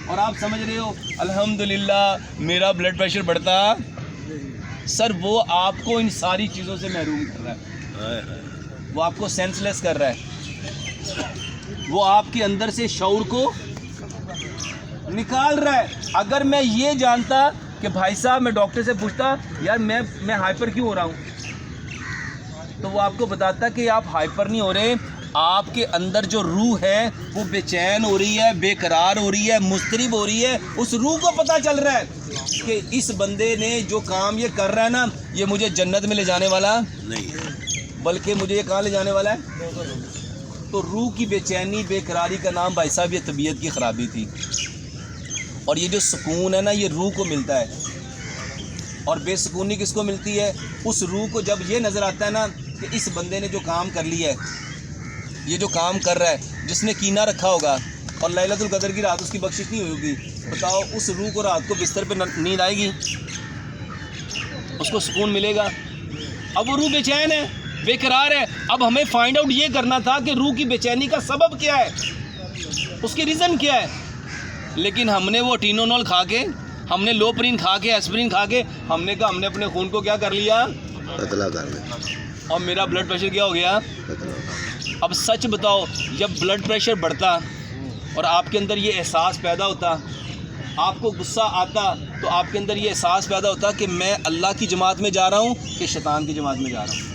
اور آپ سمجھ رہے ہو الحمدللہ میرا بلڈ پریشر بڑھتا. سر وہ آپ کو ان ساری چیزوں سے محروم کر رہا ہے, وہ آپ کو سینس لیس کر رہا ہے, وہ آپ کے اندر سے شعور کو نکال رہا ہے. اگر میں یہ جانتا کہ بھائی صاحب میں ڈاکٹر سے پوچھتا یار میں ہائپر کیوں ہو رہا ہوں, تو وہ آپ کو بتاتا کہ آپ ہائپر نہیں ہو رہے, آپ کے اندر جو روح ہے وہ بے چین ہو رہی ہے, بے قرار ہو رہی ہے, مضطرب ہو رہی ہے. اس روح کو پتہ چل رہا ہے کہ اس بندے نے جو کام یہ کر رہا ہے نا, یہ مجھے جنت میں لے جانے والا نہیں ہے, بلکہ مجھے یہ کہاں لے جانے والا ہے. تو روح کی بے چینی, بے قراری کا نام بھائی صاحب یہ طبیعت کی خرابی تھی. اور یہ جو سکون ہے نا یہ روح کو ملتا ہے, اور بے سکونی کس کو ملتی ہے؟ اس روح کو. جب یہ نظر آتا ہے نا کہ اس بندے نے جو کام کر لیا ہے, یہ جو کام کر رہا ہے, جس نے کینہ رکھا ہوگا اور لیلۃ القدر کی رات اس کی بخشش نہیں ہوگی, بتاؤ اس روح کو رات کو بستر پہ نیند آئے گی؟ اس کو سکون ملے گا؟ اب وہ روح بے چین ہے, بے قرار ہے. اب ہمیں فائنڈ آؤٹ یہ کرنا تھا کہ روح کی بے چینی کا سبب کیا ہے, اس کے ریزن کیا ہے. لیکن ہم نے وہ ٹینونول کھا کے, ہم نے لوپرین کھا کے, ایسپرین کھا کے, ہم نے کہا ہم نے اپنے خون کو کیا کر لیا, پتلا کر لیا, اور میرا بلڈ پریشر کیا ہو گیا. اب سچ بتاؤ, جب بلڈ پریشر بڑھتا اور آپ کے اندر یہ احساس پیدا ہوتا, آپ کو غصہ آتا, تو آپ کے اندر یہ احساس پیدا ہوتا کہ میں اللہ کی جماعت میں جا رہا ہوں کہ شیطان کی جماعت میں جا رہا ہوں.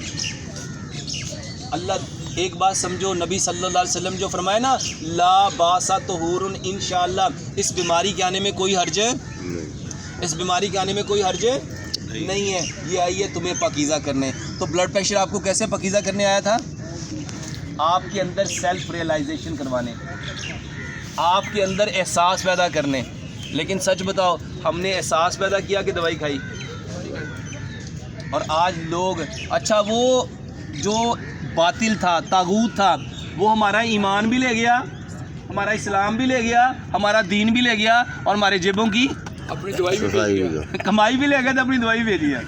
اللہ ایک بات سمجھو, نبی صلی اللہ علیہ وسلم جو فرمائے نا لا باسا طہور انشاءاللہ, اس بیماری کے آنے میں کوئی حرج, اس بیماری کے آنے میں کوئی حرج نہیں ہے, یہ آئی ہے تمہیں پاکیزہ کرنے. تو بلڈ پریشر آپ کو کیسے پاکیزہ کرنے آیا تھا؟ آپ کے اندر سیلف ریئلائزیشن کروانے, آپ کے اندر احساس پیدا کرنے. لیکن سچ بتاؤ, ہم نے احساس پیدا کیا کہ دوائی کھائی. اور آج لوگ, اچھا وہ جو باطل تھا, طاغوت تھا, وہ ہمارا ایمان بھی لے گیا, ہمارا اسلام بھی لے گیا, ہمارا دین بھی لے گیا, اور ہمارے جیبوں کی اپنی دوائی بھی لے گیا, کمائی بھی لے گیا تو اپنی دوائی بھی دیا.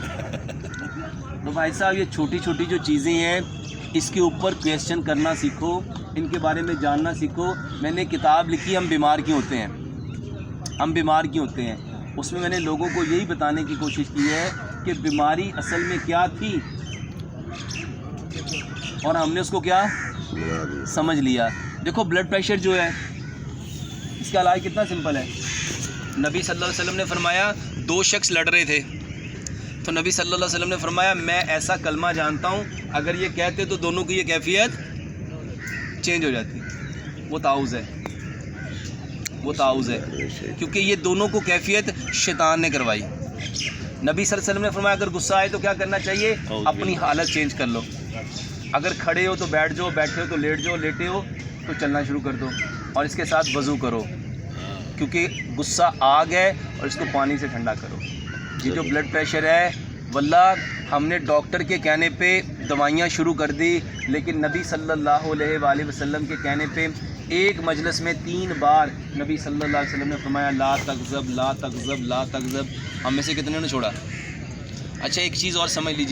تو بھائی صاحب یہ چھوٹی چھوٹی جو چیزیں ہیں, اس کے اوپر کویسچن کرنا سیکھو, ان کے بارے میں جاننا سیکھو. میں نے کتاب لکھی ہم بیمار کیوں ہوتے ہیں, ہم بیمار کیوں ہوتے ہیں. اس میں نے لوگوں کو یہی بتانے کی کوشش کی ہے کہ بیماری اصل میں کیا تھی, اور ہم نے اس کو کیا سمجھ لیا. دیکھو بلڈ پریشر جو ہے, اس کا علاج کتنا سمپل ہے. نبی صلی اللہ علیہ وسلم نے فرمایا, دو شخص لڑ رہے تھے, تو نبی صلی اللہ علیہ وسلم نے فرمایا میں ایسا کلمہ جانتا ہوں اگر یہ کہتے تو دونوں کی یہ کیفیت چینج ہو جاتی. وہ تعوذ ہے, وہ تعوذ ہے, کیونکہ یہ دونوں کو کیفیت شیطان نے کروائی. نبی صلی اللہ علیہ وسلم نے فرمایا اگر غصہ آئے تو کیا کرنا چاہیے, اپنی حالت چینج کر لو. اگر کھڑے ہو تو بیٹھ جاؤ, بیٹھے ہو تو لیٹ جاؤ, لیٹے ہو تو چلنا شروع کر دو, اور اس کے ساتھ وضو کرو, کیونکہ غصہ آگ ہے اور اس کو پانی سے ٹھنڈا کرو. یہ جو بلڈ پریشر ہے, واللہ ہم نے ڈاکٹر کے کہنے پہ دوائیاں شروع کر دی, لیکن نبی صلی اللہ علیہ وآلہ وسلم کے کہنے پہ ایک مجلس میں 3 بار نبی صلی اللہ علیہ وسلم نے فرمایا لا تغضب لا تغضب لا تغضب. ہم میں سے کتنے نے چھوڑا؟ اچھا ایک چیز اور سمجھ لیجیے.